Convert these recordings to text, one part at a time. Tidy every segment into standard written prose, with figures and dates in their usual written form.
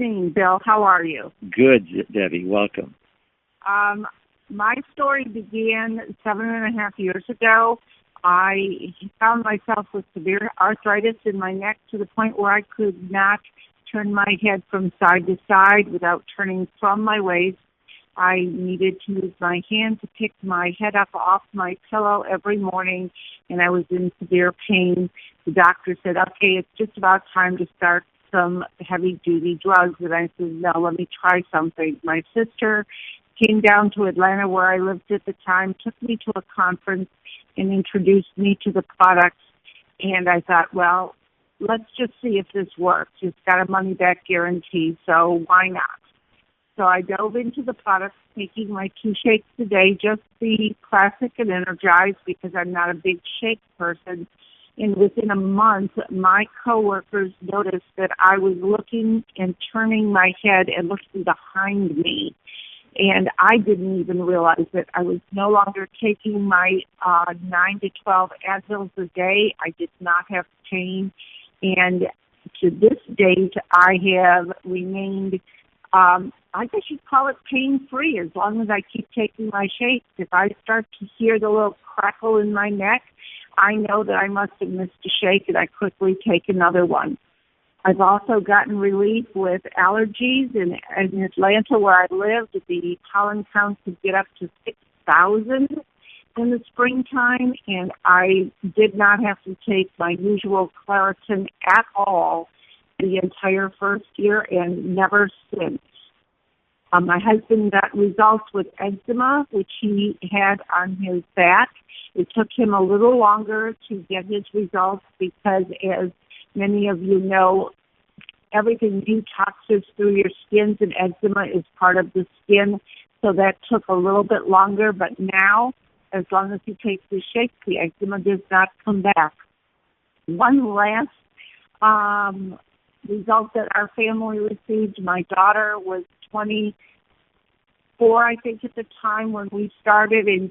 morning, Bill. How are you? Good, Debbie. Welcome. My story began 7.5 years ago. I found myself with severe arthritis in my neck to the point where I could not turn my head from side to side without turning from my waist. I needed to use my hand to pick my head up off my pillow every morning, and I was in severe pain. The doctor said, okay, it's just about time to start some heavy-duty drugs. And I said, no, let me try something. My sister came down to Atlanta, where I lived at the time, took me to a conference and introduced me to the products. And I thought, well, let's just see if this works. It's got a money-back guarantee, so why not? So I dove into the products, taking my 2 shakes a day, just the classic and energized, because I'm not a big shake person. And within a month, my coworkers noticed that I was looking and turning my head and looking behind me. And I didn't even realize that I was no longer taking my 9 to 12 Advils a day. I did not have pain. And to this date, I have remained, I guess you'd call it pain-free, as long as I keep taking my shakes. If I start to hear the little crackle in my neck, I know that I must have missed a shake, and I quickly take another one. I've also gotten relief with allergies. In Atlanta, where I lived, the pollen counts could get up to 6,000 in the springtime, and I did not have to take my usual Claritin at all the entire first year, and never since. My husband got results with eczema, which he had on his back. It took him a little longer to get his results because, as many of you know, everything detoxes through your skins, and eczema is part of the skin, so that took a little bit longer. But now, as long as he takes the shake, the eczema does not come back. One last result that our family received, my daughter was 24, I think, at the time when we started, and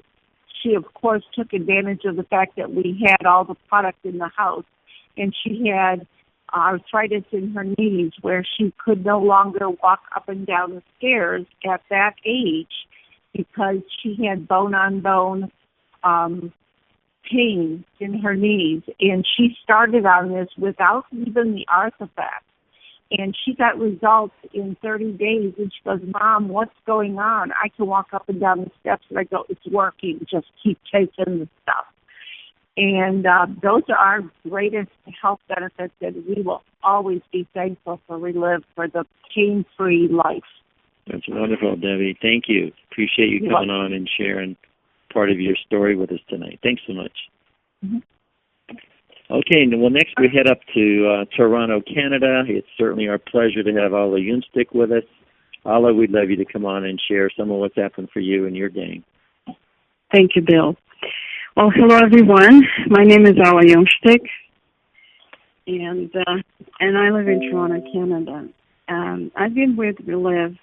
she, of course, took advantage of the fact that we had all the product in the house, and she had arthritis in her knees where she could no longer walk up and down the stairs at that age because she had bone-on-bone pain in her knees. And she started on this without even the Arthofast. And she got results in 30 days, and she goes, Mom, what's going on? I can walk up and down the steps. And I go, it's working. Just keep taking the stuff. And those are our greatest health benefits, and we will always be thankful for Relive for the pain-free life. That's wonderful, Debbie. Thank you. Appreciate you coming on and sharing part of your story with us tonight. Thanks so much. Mm-hmm. Okay, well, next we head up to Toronto, Canada. It's certainly our pleasure to have Alla Jungstick with us. Alla, we'd love you to come on and share some of what's happened for you and your gang. Thank you, Bill. Well, hello, everyone. My name is Alla Jungstick, and I live in Toronto, Canada. I've been with Relive.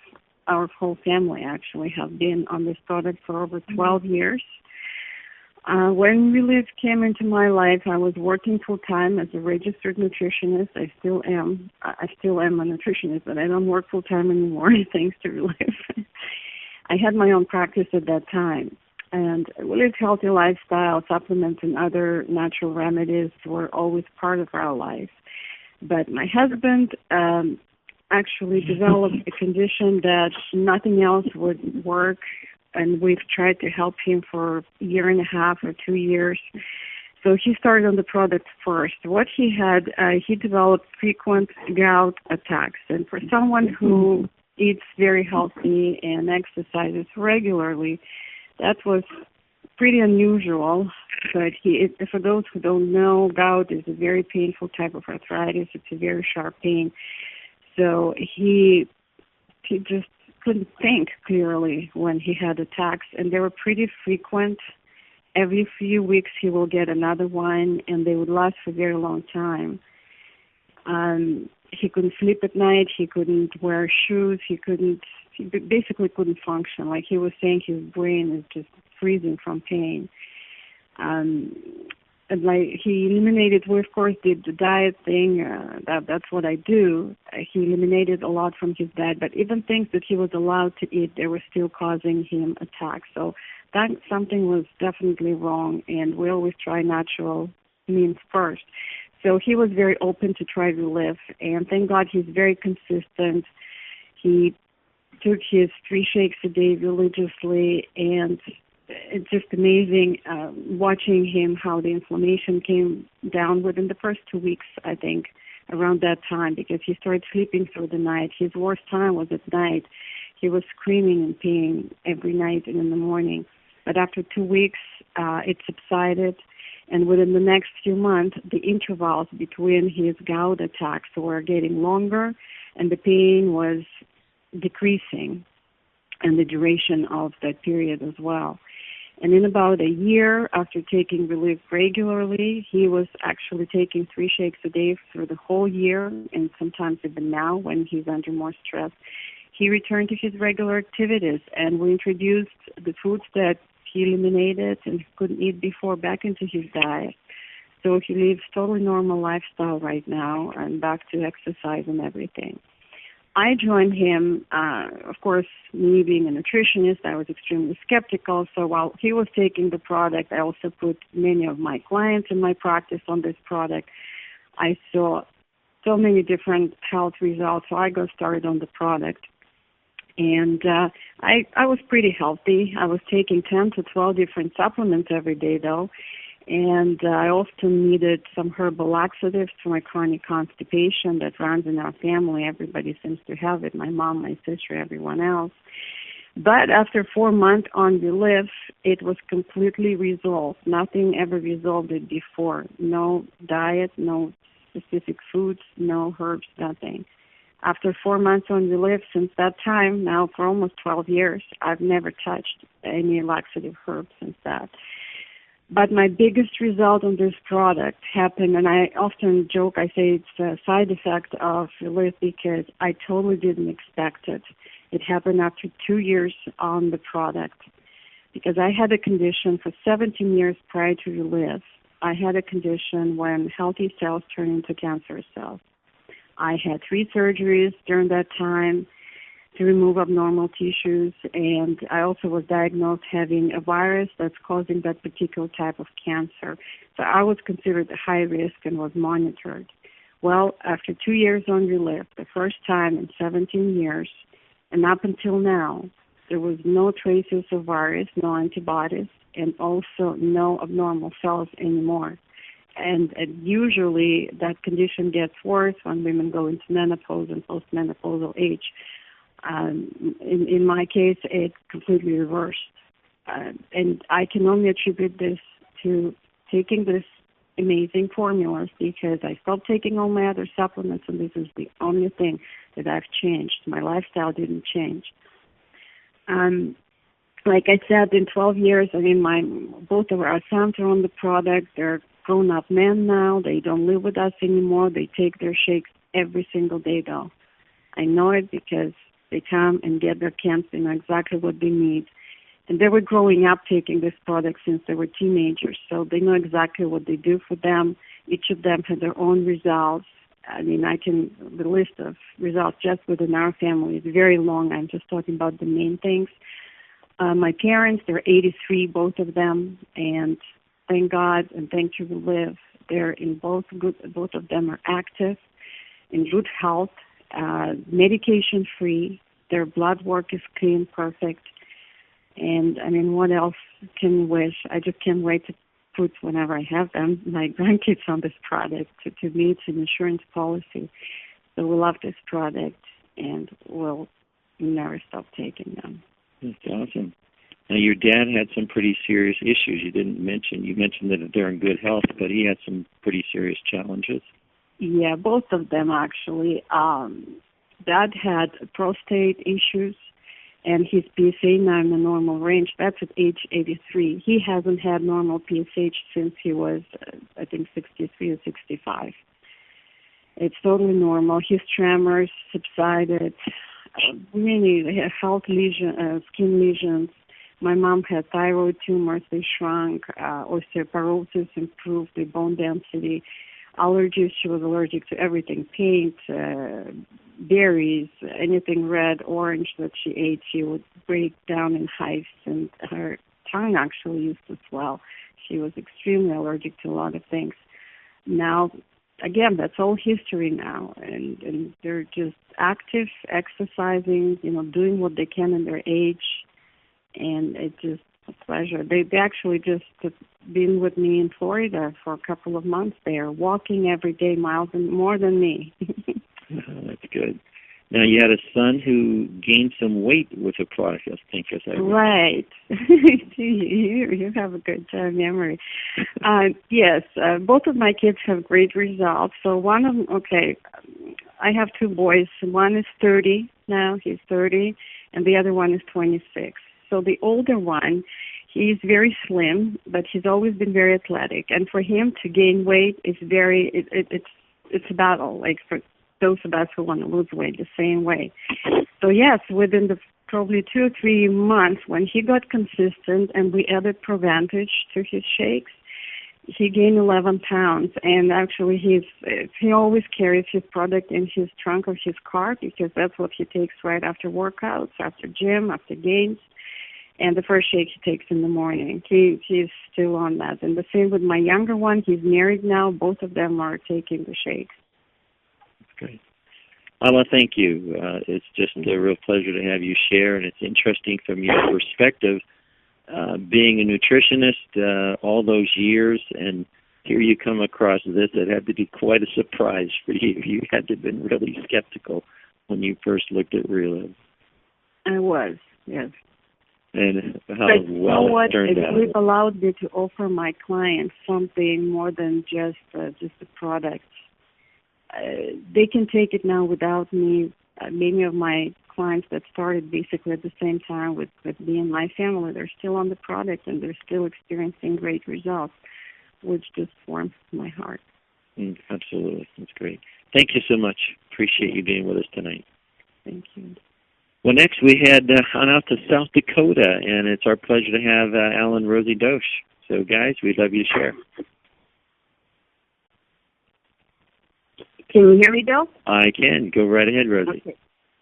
Our whole family actually have been on this product for over 12 years. When Relive came into my life, I was working full-time as a registered nutritionist. I still am a nutritionist, but I don't work full-time anymore, thanks to Relive. I had my own practice at that time. And Relive's healthy lifestyle, supplements, and other natural remedies were always part of our life. But my husband actually developed a condition that nothing else would work, and we've tried to help him for a year and a half or 2 years. So he started on the product first. What he had, he developed frequent gout attacks. And for someone who eats very healthy and exercises regularly, that was pretty unusual. But for those who don't know, gout is a very painful type of arthritis. It's a very sharp pain. So he just couldn't think clearly when he had attacks, and they were pretty frequent. Every few weeks he will get another one, and they would last for a very long time. He couldn't sleep at night. He couldn't wear shoes. He basically couldn't function. Like he was saying, his brain is just freezing from pain. like he eliminated. We of course did the diet thing. That's what I do. He eliminated a lot from his diet, but even things that he was allowed to eat, they were still causing him attacks. So that something was definitely wrong, and we always try natural means first. So he was very open to try Relief, and thank God he's very consistent. He took his 3 shakes a day religiously, and it's just amazing watching him, how the inflammation came down within the first 2 weeks, I think, around that time, because he started sleeping through the night. His worst time was at night. He was screaming in pain every night and in the morning. But after 2 weeks, it subsided, and within the next few months, the intervals between his gout attacks were getting longer, and the pain was decreasing, and the duration of that period as well. And in about a year after taking Relief regularly, he was actually taking 3 shakes a day for the whole year, and sometimes even now when he's under more stress. He returned to his regular activities, and we introduced the foods that he eliminated and couldn't eat before back into his diet. So he lives totally normal lifestyle right now and back to exercise and everything. I joined him, of course, me being a nutritionist, I was extremely skeptical. So while he was taking the product, I also put many of my clients in my practice on this product. I saw so many different health results, so I got started on the product. And I was pretty healthy. I was taking 10 to 12 different supplements every day, though. And I also needed some herbal laxatives for my chronic constipation that runs in our family. Everybody seems to have it, my mom, my sister, everyone else. But after 4 months on Relief, it was completely resolved. Nothing ever resolved it before. No diet, no specific foods, no herbs, nothing. After 4 months on Relief, since that time, now for almost 12 years, I've never touched any laxative herbs since that. But my biggest result on this product happened, and I often joke, I say it's a side effect of Relief because I totally didn't expect it. It happened after 2 years on the product because I had a condition for 17 years prior to Relief. I had a condition when healthy cells turn into cancerous cells. I had 3 surgeries during that time to remove abnormal tissues, and I also was diagnosed having a virus that's causing that particular type of cancer. So I was considered high risk and was monitored. Well, after 2 years on Relief, the first time in 17 years, and up until now, there was no traces of virus, no antibodies, and also no abnormal cells anymore. And usually that condition gets worse when women go into menopause and postmenopausal age. In my case, it completely reversed. And I can only attribute this to taking this amazing formulas because I stopped taking all my other supplements, and this is the only thing that I've changed. My lifestyle didn't change. Like I said, in 12 years, I mean, both of our sons are on the product. They're grown-up men now. They don't live with us anymore. They take their shakes every single day, though. I know it because they come and get their camps. They know exactly what they need. And they were growing up taking this product since they were teenagers, so they know exactly what they do for them. Each of them had their own results. I mean, the list of results just within our family is very long. I'm just talking about the main things. My parents, they're 83, both of them, and thank God and thank you to live. They're in both of them are active, in good health, medication-free. Their blood work is clean, perfect. And, I mean, what else can you wish? I just can't wait to put, whenever I have them, my grandkids on this product. To me, it's an insurance policy. So we love this product, and we'll never stop taking them. That's awesome. Now, your dad had some pretty serious issues you didn't mention. You mentioned that they're in good health, but he had some pretty serious challenges. Yeah, both of them, actually. Dad had prostate issues, and his PSA now in the normal range. That's at age 83. He hasn't had normal PSH since he was, I think, 63 or 65. It's totally normal. His tremors subsided. Many health lesions, skin lesions, My mom had thyroid tumors. They shrunk. Osteoporosis improved the bone density. Allergies, she was allergic to everything, paint, berries, anything red, orange that she ate, she would break down in hives, and her tongue actually used to swell. She was extremely allergic to a lot of things. Now, again, that's all history now, and they're just active, exercising, doing what they can in their age, and it's just a pleasure. They actually just been with me in Florida for a couple of months there, walking every day, miles and more than me. That's good. Now, you had a son who gained some weight with the product, I think, as I remember. Right. You have a good memory. Yes, both of my kids have great results. So one of them, I have two boys. One is 30 now, he's 30, and the other one is 26. So the older one, he's very slim, but he's always been very athletic. And for him to gain weight is it's a battle, like for those of us who want to lose weight the same way. So yes, within the probably 2 or 3 months, when he got consistent and we added Provantage to his shakes, he gained 11 pounds. And actually, he always carries his product in his trunk of his car because that's what he takes right after workouts, after gym, after games. And the first shake he takes in the morning. He's still on that. And the same with my younger one. He's married now. Both of them are taking the shakes. Great. Alma, thank you. It's just a real pleasure to have you share, and it's interesting from your perspective, being a nutritionist all those years, and here you come across this. It had to be quite a surprise for you. You had to have been really skeptical when you first looked at Relive. I was, yes. And how well it turned out. It allowed me to offer my clients something more than just a product. They can take it now without me. Many of my clients that started basically at the same time with me and my family, they're still on the product and they're still experiencing great results, which just warms my heart. Absolutely. That's great. Thank you so much. Appreciate you being with us tonight. Thank you. Well, next we head on out to South Dakota, and it's our pleasure to have Alan Rosie Dosch. So, guys, we'd love you to share. Can you hear me, Bill? I can. Go right ahead, Rosie. Okay.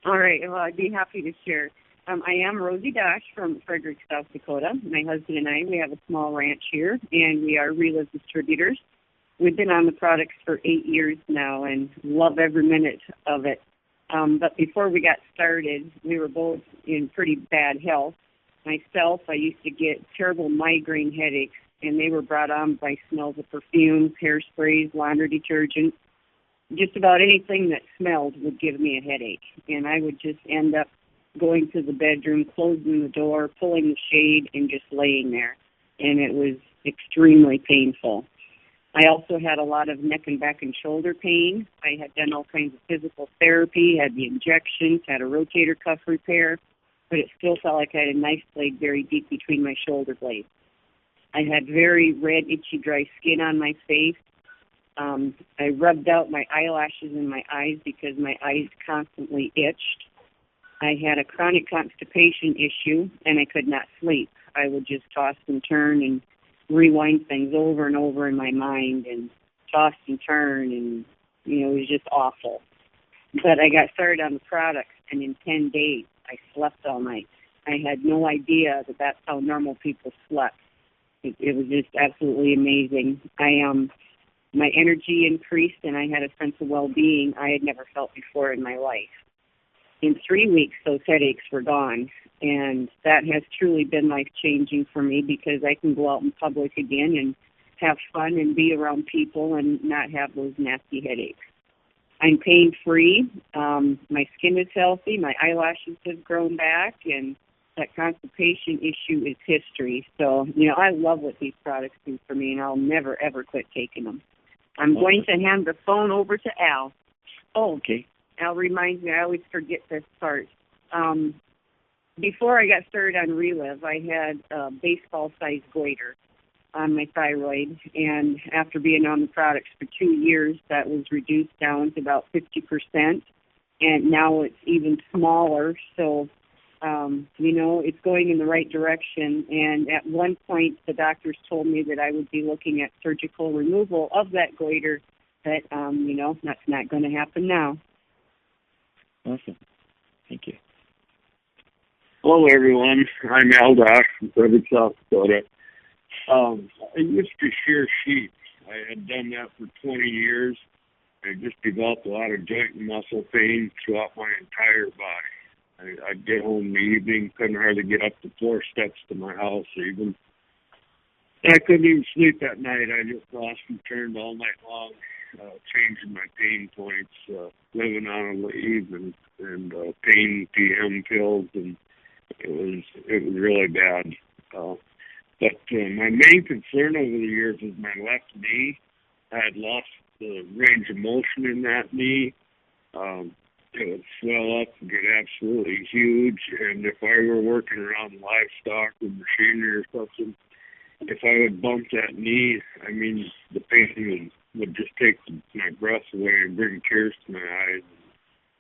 All right. Well, I'd be happy to share. I am Rosie Dosch from Frederick, South Dakota. My husband and I, we have a small ranch here, and we are Relive distributors. We've been on the products for 8 years now and love every minute of it. But before we got started, we were both in pretty bad health. Myself, I used to get terrible migraine headaches, and they were brought on by smells of perfumes, hairsprays, laundry detergent. Just about anything that smelled would give me a headache. And I would just end up going to the bedroom, closing the door, pulling the shade, and just laying there. And it was extremely painful. I also had a lot of neck and back and shoulder pain. I had done all kinds of physical therapy, had the injections, had a rotator cuff repair, but it still felt like I had a knife blade very deep between my shoulder blades. I had very red, itchy, dry skin on my face. I rubbed out my eyelashes and my eyes because my eyes constantly itched. I had a chronic constipation issue, and I could not sleep. I would just toss and turn and rewind things over and over in my mind and toss and turn, and, it was just awful. But I got started on the products, and in 10 days, I slept all night. I had no idea that that's how normal people slept. It was just absolutely amazing. My energy increased, and I had a sense of well-being I had never felt before in my life. In 3 weeks, those headaches were gone, and that has truly been life-changing for me because I can go out in public again and have fun and be around people and not have those nasty headaches. I'm pain-free. My skin is healthy. My eyelashes have grown back, and that constipation issue is history. So, I love what these products do for me, and I'll never, ever quit taking them. I'm going to hand the phone over to Al. Oh, okay. Al reminds me, I always forget this part. Before I got started on Relive, I had a baseball-sized goiter on my thyroid, and after being on the products for 2 years, that was reduced down to about 50%, and now it's even smaller. So It's going in the right direction. And at one point, the doctors told me that I would be looking at surgical removal of that goiter, but, that's not going to happen now. Awesome. Thank you. Hello, everyone. I'm Al Dosh from Frederick, South Dakota. I used to shear sheep. I had done that for 20 years. I just developed a lot of joint and muscle pain throughout my entire body. I'd get home in the evening, couldn't hardly get up the 4 steps to my house even. I couldn't even sleep at night. I just lost and turned all night long, changing my pain points, living on a leave and pain PM pills, and it was really bad. But my main concern over the years is my left knee. I had lost the range of motion in that knee. It would swell up and get absolutely huge. And if I were working around livestock or machinery or something, if I would bump that knee, the pain would just take my breath away and bring tears to my eyes.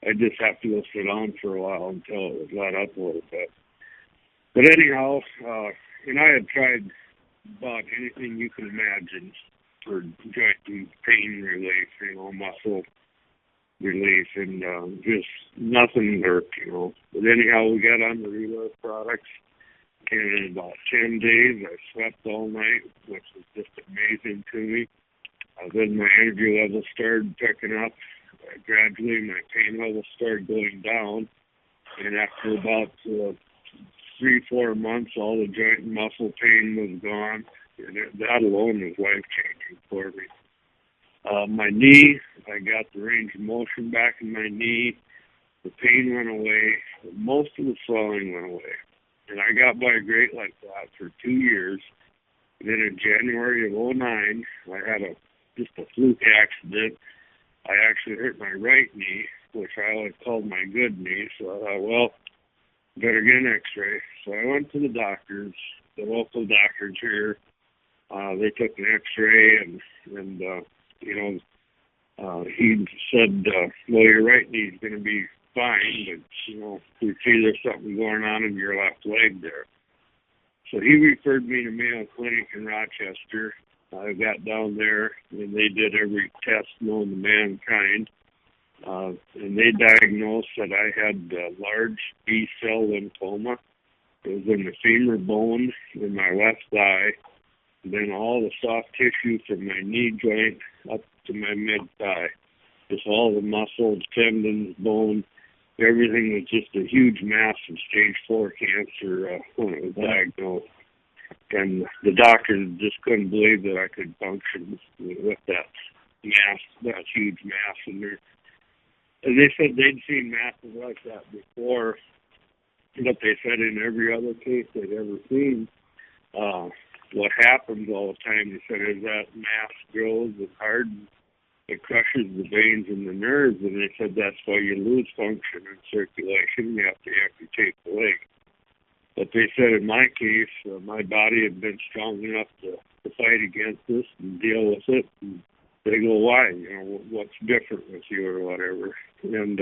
I'd just have to go sit down for a while until it was let up a little bit. But anyhow, I had tried about anything you can imagine for joint and pain relief, muscle relief, and just nothing worked, But anyhow, we got on the Relive products, and in about 10 days, I slept all night, which was just amazing to me. Then my energy level started picking up. Gradually, my pain level started going down, and after about 3-4 months, all the joint and muscle pain was gone, and that alone was life-changing for me. My knee, I got the range of motion back in my knee. The pain went away. Most of the swelling went away. And I got by great like that for 2 years. And then in January of 2009, I had just a fluke accident. I actually hurt my right knee, which I always called my good knee. So I thought, better get an x-ray. So I went to the doctors, the local doctors here. They took an x-ray and he said, your right knee's going to be fine, but, we see there's something going on in your left leg there. So he referred me to Mayo Clinic in Rochester. I got down there, and they did every test known to mankind. And they diagnosed that I had large B-cell lymphoma. It was in the femur bone in my left thigh, and then all the soft tissue from my knee joint up to my mid-thigh. Just all the muscles, tendons, bone, everything was just a huge mass of stage 4 cancer when it was diagnosed. And the doctors just couldn't believe that I could function with that mass, that huge mass in there. And they said they'd seen masses like that before, but they said in every other case they'd ever seen, what happens all the time, they said, is that mass grows and hardens, it crushes the veins and the nerves, and they said that's why you lose function and circulation. You have to amputate the leg. But they said in my case, my body had been strong enough to fight against this and deal with it. And they go, why? What's different with you or whatever? And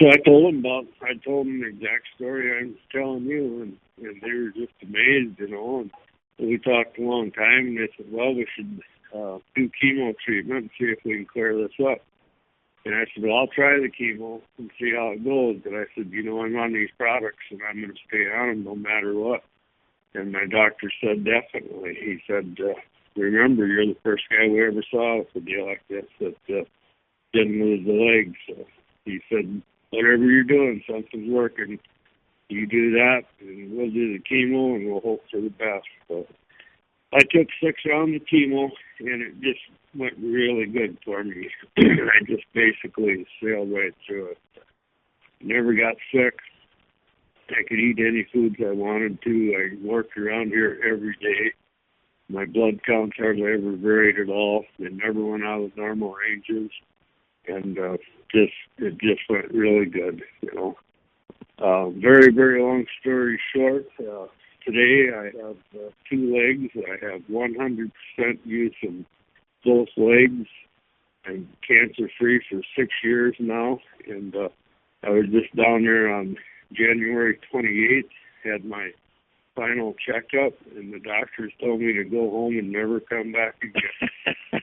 so I told them the exact story I'm telling you, and they were just amazed, And we talked a long time, and they said, we should do chemo treatment and see if we can clear this up. And I said, I'll try the chemo and see how it goes. But I said, I'm on these products, and I'm going to stay on them no matter what. And my doctor said, definitely. He said, remember, you're the first guy we ever saw with a deal like this that didn't lose the leg. So he said, whatever you're doing, something's working. You do that, and we'll do the chemo, and we'll hope for the best. So I took 6 rounds of chemo, and it just went really good for me. I just basically sailed right through it. Never got sick. I could eat any foods I wanted to. I worked around here every day. My blood counts hardly ever varied at all. They never went out of normal ranges. And it just went really good, Very, very long story short, today I have 2 legs. I have 100% use of both legs. I'm cancer-free for 6 years now, and I was just down there on January 28th, had my final checkup, and the doctors told me to go home and never come back again.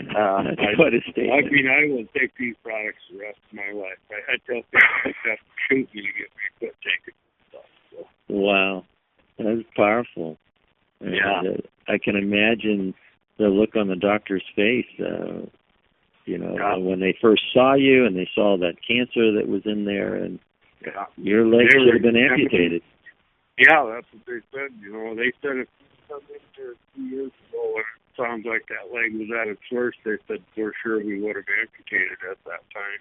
That's quite a statement. I mean, I will take these products the rest of my life. I tell people they have to shoot me to get me to quit taking stuff. So. Wow, that's powerful. Yeah. And, I can imagine the look on the doctor's face, when they first saw you and they saw that cancer that was in there, and your leg should have been amputated. Yeah, that's what they said. They said if you come in here 2 years ago and it sounds like that leg was at its worst, they said for sure we would have amputated at that time.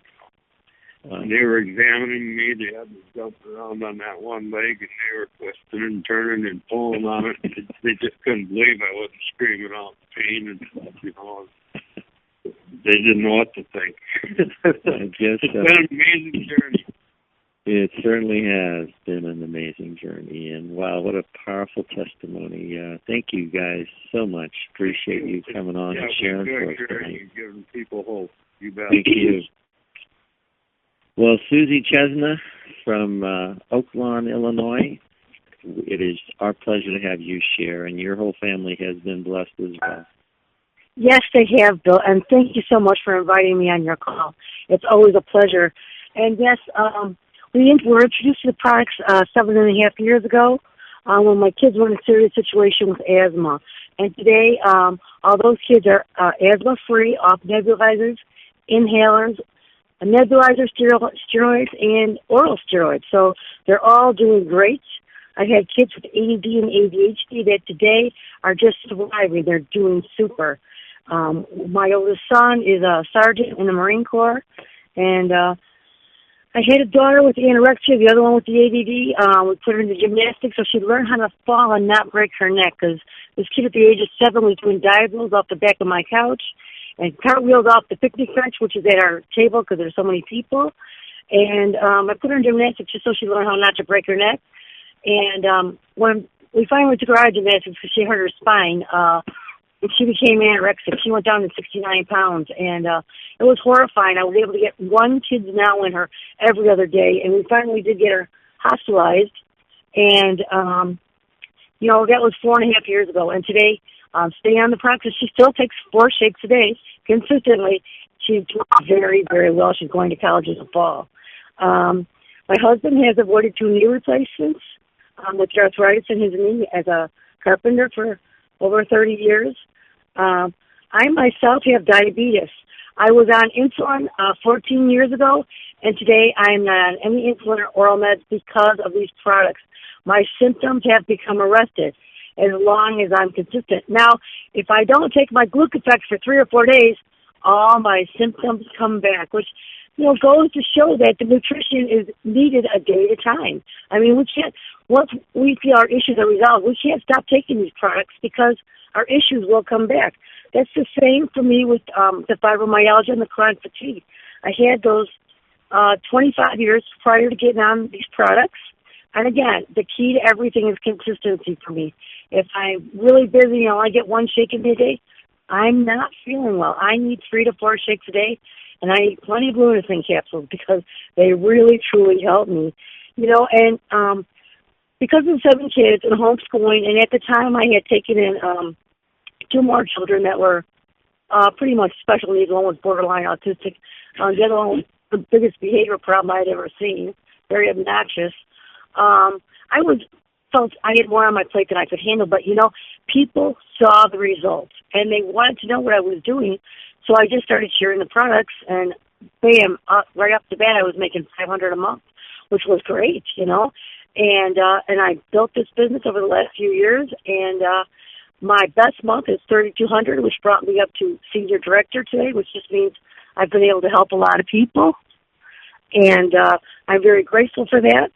Wow. And they were examining me. They had me jumping around on that one leg, and they were twisting and turning and pulling on it. They just couldn't believe I wasn't screaming out pain and stuff. They didn't know what to think. I guess it's been an amazing journey. It certainly has been an amazing journey, and wow, what a powerful testimony. Thank you guys so much. Appreciate you coming on and sharing for us tonight. Giving people hope. You bet. Thank you. Well, Susie Chesna from Oak Lawn, Illinois, it is our pleasure to have you share, and your whole family has been blessed as well. Yes, they have, Bill, and thank you so much for inviting me on your call. It's always a pleasure. And yes, we were introduced to the products 7.5 years ago when my kids were in a serious situation with asthma. And today, all those kids are asthma-free off nebulizers, inhalers, nebulizer steroids, and oral steroids. So they're all doing great. I've had kids with ADD and ADHD that today are just thriving. They're doing super. My oldest son is a sergeant in the Marine Corps, and I had a daughter with anorexia, the other one with the ADD. We put her into gymnastics so she'd learn how to fall and not break her neck, because this kid at the age of 7 was doing diagonals off the back of my couch and cartwheels off the picnic bench, which is at our table because there's so many people. And I put her in gymnastics just so she'd learn how not to break her neck. And when we finally took her out of gymnastics because she hurt her spine, she became anorexic. She went down to 69 pounds, and it was horrifying. I was able to get 1 Kids Now in her every other day, and we finally did get her hospitalized. And, that was 4.5 years ago. And today, staying on the practice, she still takes 4 shakes a day consistently. She's doing very, very well. She's going to college in the fall. My husband has avoided 2 knee replacements with arthritis in his knee as a carpenter for over 30 years. I myself have diabetes. I was on insulin 14 years ago, and today I'm not on any insulin or oral meds because of these products. My symptoms have become arrested as long as I'm consistent. Now, if I don't take my Glucofex for 3 or 4 days, all my symptoms come back, which goes to show that the nutrition is needed a day at a time. I mean, we can't, once we feel our issues are resolved, we can't stop taking these products because our issues will come back. That's the same for me with the fibromyalgia and the chronic fatigue. I had those 25 years prior to getting on these products. And again, the key to everything is consistency for me. If I'm really busy, I get 1 shake in a day, I'm not feeling well. I need 3 to 4 shakes a day. And I eat plenty of Lunathin capsules because they really, truly help me. And because of 7 kids and homeschooling, and at the time I had taken in 2 more children that were pretty much special needs. One was borderline autistic. The other one was the biggest behavioral problem I had ever seen, very obnoxious. I felt I had more on my plate than I could handle, but, people saw the results, and they wanted to know what I was doing. So I just started sharing the products, and bam, right off the bat, I was making $500 a month, which was great, And I built this business over the last few years, and my best month is $3,200, which brought me up to senior director today, which just means I've been able to help a lot of people, and I'm very grateful for that.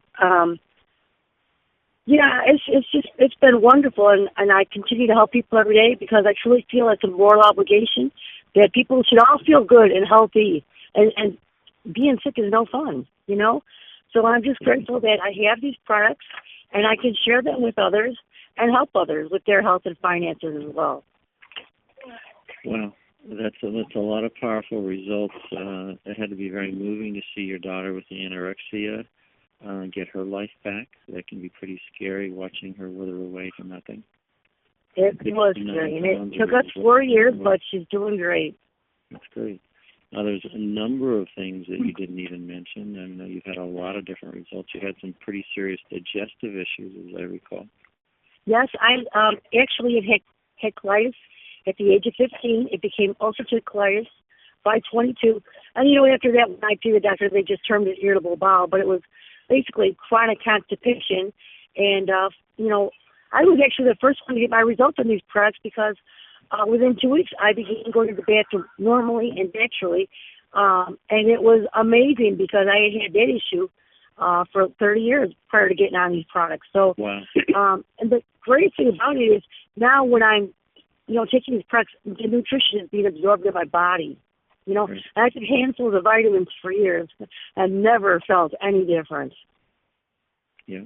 It's been wonderful, and I continue to help people every day because I truly feel it's a moral obligation that people should all feel good and healthy, and being sick is no fun, So I'm just grateful that I have these products, and I can share them with others and help others with their health and finances as well. Well, That's a lot of powerful results. It had to be very moving to see your daughter with the anorexia get her life back. That can be pretty scary, watching her wither away to nothing. It was great. And it took us 4 years, but she's doing great. That's great. Now, there's a number of things that you didn't even mention, and you've had a lot of different results. You had some pretty serious digestive issues, as I recall. Yes, I actually had colitis at the age of 15. It became ulcerative colitis by 22. And, after that, when I see the doctor, they just termed it irritable bowel, but it was basically chronic constipation. And, I was actually the first one to get my results on these products because within 2 weeks, I began going to the bathroom normally and naturally. And it was amazing because I had that issue for 30 years prior to getting on these products. So, wow. And the great thing about it is now when I'm, taking these products, the nutrition is being absorbed in my body. Right. I took handfuls of vitamins for years and never felt any difference. Yeah.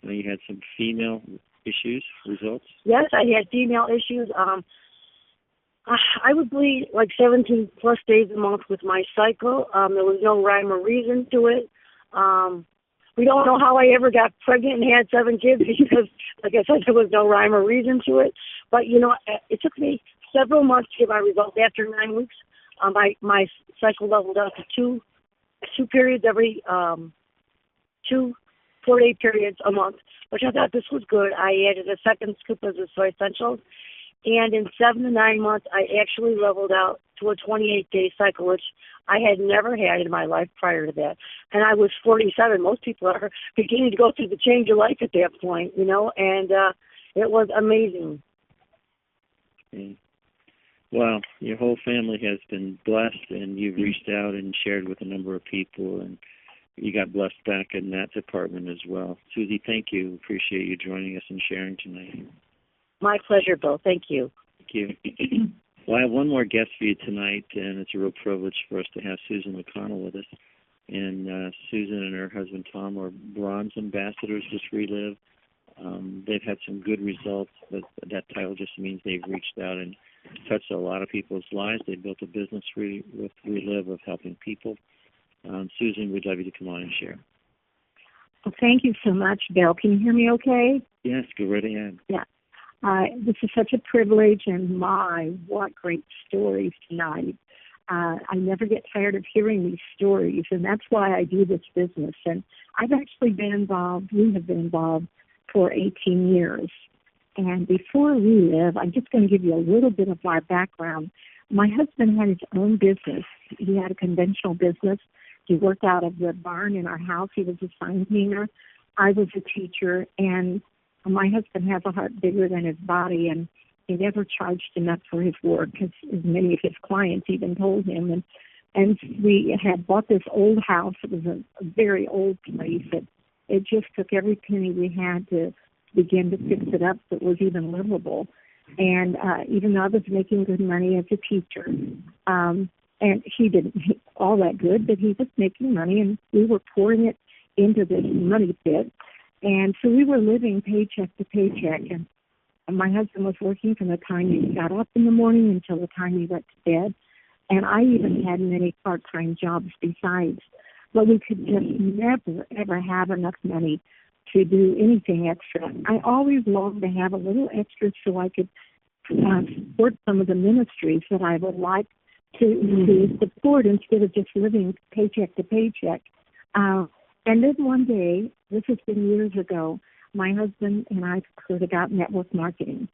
Now you had some female issues, results? Yes, I had female issues. I would bleed like 17 plus days a month with my cycle. There was no rhyme or reason to it. We don't know how I ever got pregnant and had 7 kids because, like I said, there was no rhyme or reason to it. But, it took me several months to get my results. After 9 weeks, my cycle leveled out to two periods every 2 4-day periods a month, which I thought this was good. I added a second scoop of the Soy Essentials. And in 7 to 9 months, I actually leveled out to a 28-day cycle, which I had never had in my life prior to that. And I was 47. Most people are beginning to go through the change of life at that point, and it was amazing. Okay. Well, your whole family has been blessed, and you've reached out and shared with a number of people, and you got blessed back in that department as well. Susie, thank you. Appreciate you joining us and sharing tonight. My pleasure, Bill. Thank you. Thank you. Well, I have one more guest for you tonight, and it's a real privilege for us to have Susan McConnell with us. And Susan and her husband, Tom, are bronze ambassadors with Relive. They've had some good results, but that title just means they've reached out and touched a lot of people's lives. They built a business with Relive of helping people. Susan, we'd love you to come on and share. Well, thank you so much, Bill. Can you hear me okay? Yes, go right ahead. Yeah. This is such a privilege, and what great stories tonight. I never get tired of hearing these stories, and that's why I do this business. And I've actually been involved, we have been involved for 18 years. And before Relive, I'm just going to give you a little bit of our background. My husband had his own business. He had a conventional business. He worked out of the barn in our house. He was a sign painter. I was a teacher, and my husband has a heart bigger than his body, and he never charged enough for his work, as many of his clients even told him. And we had bought this old house. It was a very old place. It just took every penny we had to begin to fix it up so it was even livable. And even though I was making good money as a teacher, and he didn't make all that good, but he was making money, and we were pouring it into this money pit. And so we were living paycheck to paycheck, and my husband was working from the time he got up in the morning until the time he went to bed. And I even had many part-time jobs besides. But we could just never, ever have enough money to do anything extra. I always longed to have a little extra so I could support some of the ministries that I would like to support instead of just living paycheck to paycheck. And then one day, this has been years ago, my husband and I heard about network marketing.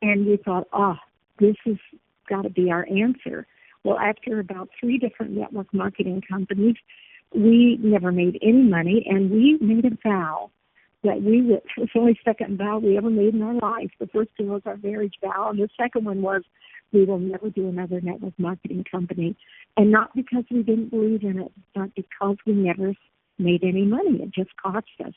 And we thought, this has got to be our answer. Well, after about 3 different network marketing companies, we never made any money, and we made a vow that it was the only second vow we ever made in our life. The first one was our marriage vow, and the second one was we will never do another network marketing company. And not because we didn't believe in it, but because we never made any money. It just cost us.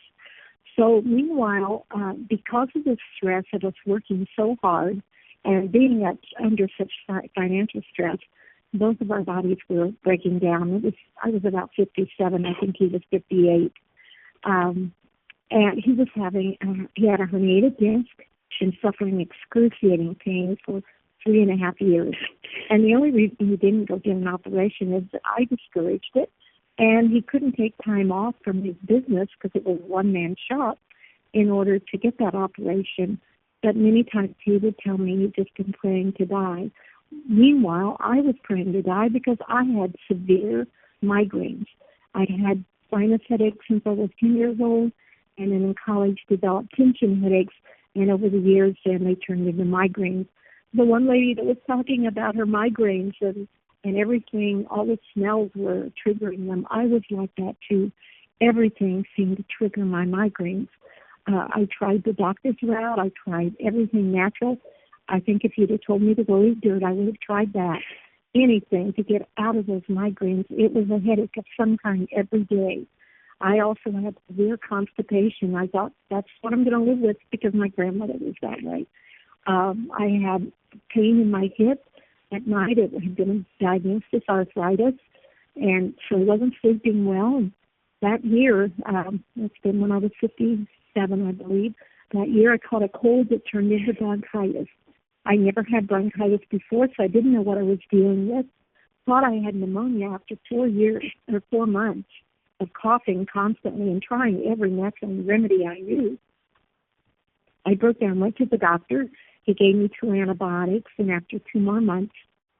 So meanwhile, because of the stress of us working so hard and being under such financial stress, both of our bodies were breaking down. I was about 57. I think he was 58. And he was he had a herniated disc and suffering excruciating pain for 3.5 years. And the only reason he didn't go get an operation is that I discouraged it, and he couldn't take time off from his business because it was a one-man shop in order to get that operation. But many times he would tell me he'd just been praying to die. Meanwhile, I was praying to die because I had severe migraines. I'd had sinus headaches since I was 10 years old, and then in college developed tension headaches, and over the years then they turned into migraines. The one lady that was talking about her migraines and everything, all the smells were triggering them. I was like that too. Everything seemed to trigger my migraines. I tried the doctor's route. I tried everything natural. I think if you'd have told me to go eat dirt, I would have tried that. Anything to get out of those migraines. It was a headache of some kind every day. I also had severe constipation. I thought that's what I'm going to live with because my grandmother was that way. I had pain in my hip at night. It had been diagnosed as arthritis, and so I wasn't sleeping well. And that year, it's been when I was 57, I believe, that year I caught a cold that turned into bronchitis. I never had bronchitis before, so I didn't know what I was dealing with. Thought I had pneumonia after 4 months of coughing constantly and trying every natural remedy I knew. I broke down, went to the doctor. He gave me 2 antibiotics, and after 2 more months,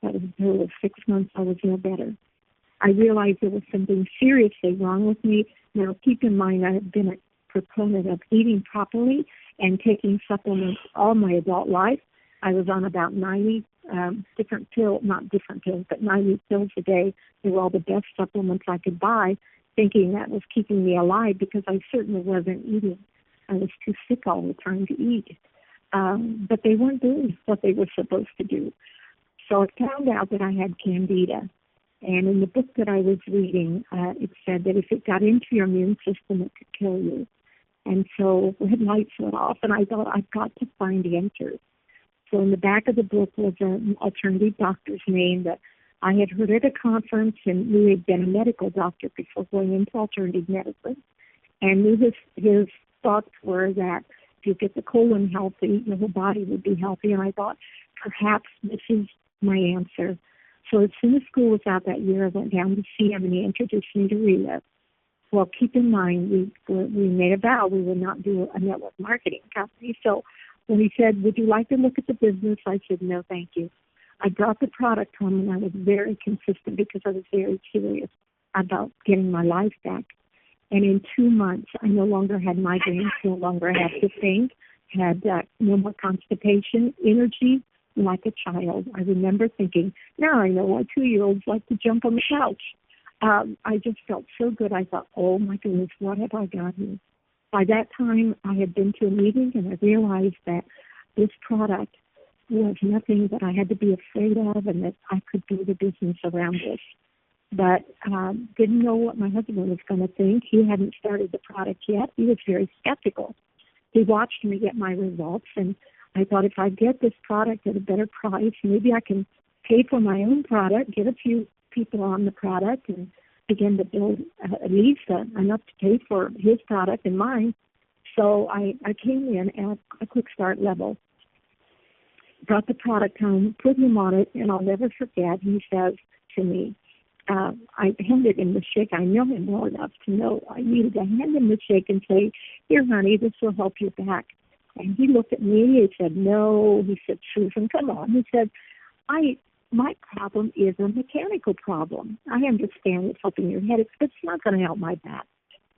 that was a total of 6 months, I was no better. I realized there was something seriously wrong with me. Now, keep in mind, I have been a proponent of eating properly and taking supplements all my adult life. I was on about 90 different pills, not different pills, but 90 pills a day. They were all the best supplements I could buy, thinking that was keeping me alive because I certainly wasn't eating. I was too sick all the time to eat. But they weren't doing what they were supposed to do. So I found out that I had candida. And in the book that I was reading, it said that if it got into your immune system, it could kill you. And so red lights went off, and I thought, I've got to find answers. So in the back of the book was an alternative doctor's name that I had heard at a conference, and knew he'd been a medical doctor before going into alternative medicine, and knew his thoughts were that if you get the colon healthy, your whole body would be healthy. And I thought, perhaps this is my answer. So as soon as school was out that year, I went down to see him, and he introduced me to Relive. Well, keep in mind, we made a vow we would not do a network marketing company. So when he said, would you like to look at the business, I said, no, thank you. I brought the product home, and I was very consistent because I was very serious about getting my life back. And in 2 months, I no longer had migraines, no longer had the pain, had no more constipation, energy like a child. I remember thinking, now I know why 2-year-olds like to jump on the couch. I just felt so good. I thought, oh, my goodness, what have I got here? By that time, I had been to a meeting, and I realized that this product was nothing that I had to be afraid of, and that I could build a business around this. But didn't know what my husband was going to think. He hadn't started the product yet. He was very skeptical. He watched me get my results, and I thought if I get this product at a better price, maybe I can pay for my own product, get a few people on the product, and begin to build at least enough to pay for his product and mine. So I came in at a quick start level, brought the product home, put him on it, and I'll never forget, he says to me, I handed him the shake. I know him well enough to know I needed to hand him the shake and say, here, honey, this will help your back. And he looked at me, he said, no. He said, Susan, come on. He said, my problem is a mechanical problem. I understand it's helping your headaches, but it's not going to help my back.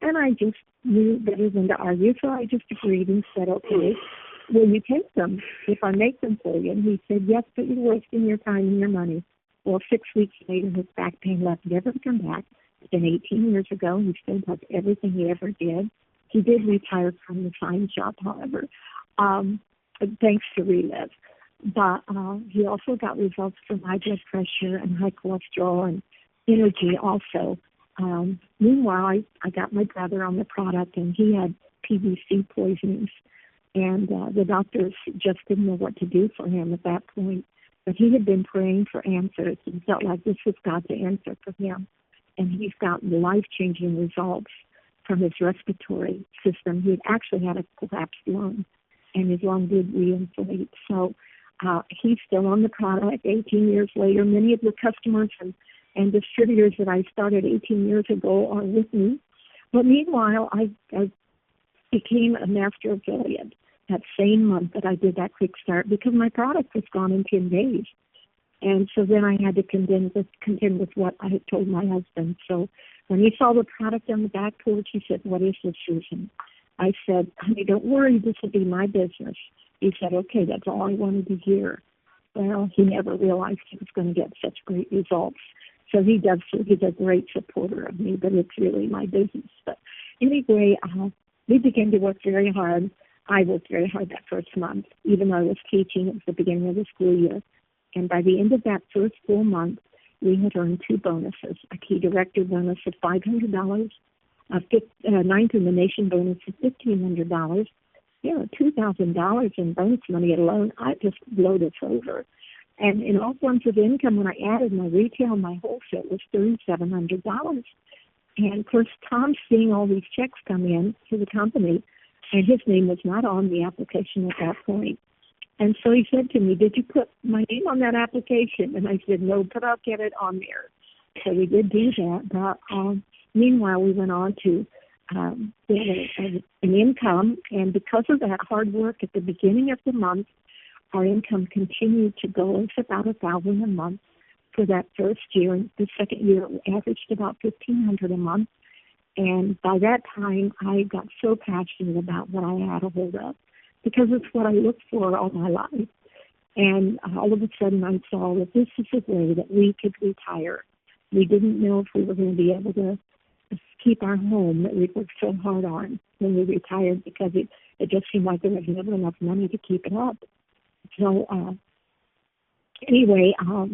And I just knew better than to argue, so I just agreed and said, okay, will you take them if I make them for you? And he said, yes, but you're wasting your time and your money. Well, 6 weeks later, his back pain left, never come back. It's been 18 years ago. He still does everything he ever did. He did retire from the sign shop, however, thanks to Relive. But he also got results from high blood pressure and high cholesterol and energy also. Meanwhile, I got my brother on the product, and he had PVC poisonings. And the doctors just didn't know what to do for him at that point. But he had been praying for answers and felt like this was God's answer for him. And he's gotten life-changing results from his respiratory system. He had actually had a collapsed lung, and his lung did reinflate. So He's still on the product 18 years later. Many of the customers and distributors that I started 18 years ago are with me. But meanwhile, I became a master affiliate that same month that I did that quick start because my product was gone in 10 days. And so then I had to contend with what I had told my husband. So when he saw the product on the back porch, he said, "What is this, Susan?" I said, "Honey, don't worry, this will be my business." He said, "Okay, that's all I wanted to hear." Well, he never realized he was going to get such great results. So he's a great supporter of me, but it's really my business. But anyway, we began to work very hard. I worked very hard that first month, even though I was teaching. It was the beginning of the school year. And by the end of that first full month, we had earned 2 bonuses, a key director bonus of $500, ninth in the nation bonus of $1,500. $2,000 in bonus money alone. I just blowed us over. And in all forms of income, when I added my retail and my wholesale, it was $3,700. And of course, Tom's seeing all these checks come in to the company, and his name was not on the application at that point. And so he said to me, "Did you put my name on that application?" And I said, "No, but I'll get it on there." So we did do that. But meanwhile, we went on to get an income. And because of that hard work at the beginning of the month, our income continued to go. It's about $1,000 a month for that first year. And the second year, it averaged about $1,500 a month. And by that time, I got so passionate about what I had a hold of, because it's what I looked for all my life. And all of a sudden I saw that this is a way that we could retire. We didn't know if we were going to be able to keep our home that we'd worked so hard on when we retired, because it just seemed like there was never enough money to keep it up. So anyway, at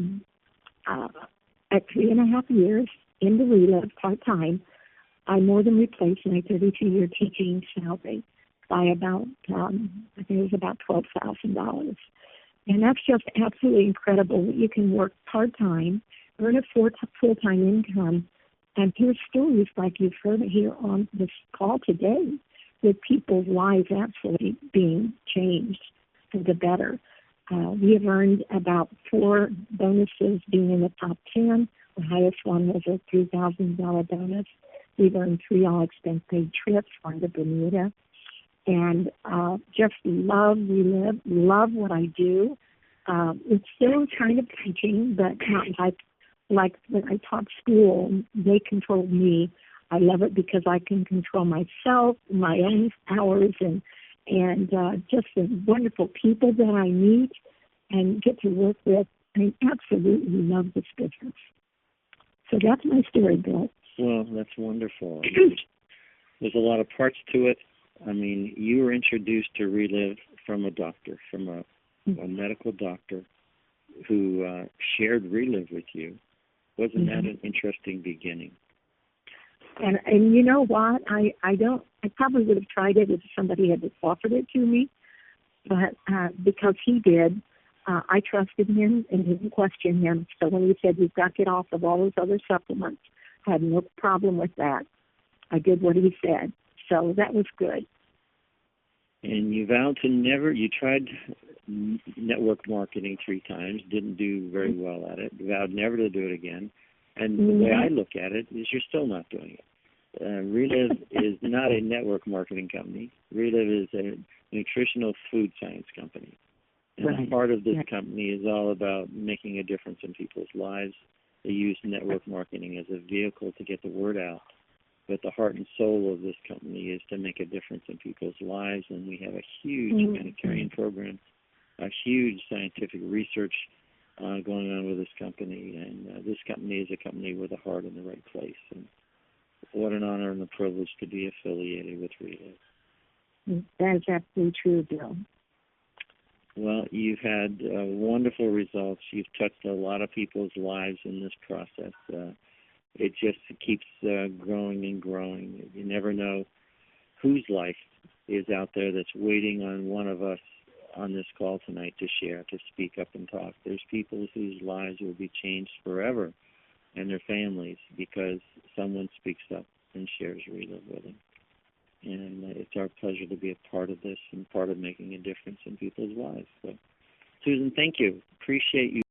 3.5 years into Relive part-time, I more than replaced my 32-year teaching salary by about, I think it was about $12,000. And that's just absolutely incredible that you can work part-time, earn a full-time income, and hear stories like you've heard here on this call today, with people's lives absolutely being changed for the better. We have earned about 4 bonuses, being in the top 10. The highest one was a $3,000 bonus. We've earned 3 all-expense-paid trips, one to Bermuda. And just love Relive, love what I do. It's still kind of teaching, but not like when I taught school, they controlled me. I love it because I can control myself, my own hours, and just the wonderful people that I meet and get to work with. I absolutely love this business. So that's my story, Bill. Well, that's wonderful. There's a lot of parts to it. I mean, you were introduced to Relive from a doctor, from a medical doctor who shared Relive with you. Wasn't that an interesting beginning? And you know what? I probably would have tried it if somebody had offered it to me, but because he did, I trusted him and didn't question him. So when he said, "You've got to get off of all those other supplements," I had no problem with that. I did what he said. So that was good. And you vowed to never, you tried network marketing 3 times, didn't do very well at it, vowed never to do it again. And the way I look at it is you're still not doing it. Relive is not a network marketing company. Relive is a nutritional food science company. And part of this company is all about making a difference in people's lives. They use network marketing as a vehicle to get the word out. But the heart and soul of this company is to make a difference in people's lives, and we have a huge humanitarian program, a huge scientific research going on with this company, and this company is a company with a heart in the right place. And what an honor and a privilege to be affiliated with Relive. That is absolutely true, Bill. Well, you've had wonderful results. You've touched a lot of people's lives in this process. It just keeps growing and growing. You never know whose life is out there that's waiting on one of us on this call tonight to share, to speak up and talk. There's people whose lives will be changed forever, and their families, because someone speaks up and shares Relive with them. And it's our pleasure to be a part of this and part of making a difference in people's lives. So Susan, thank you. Appreciate you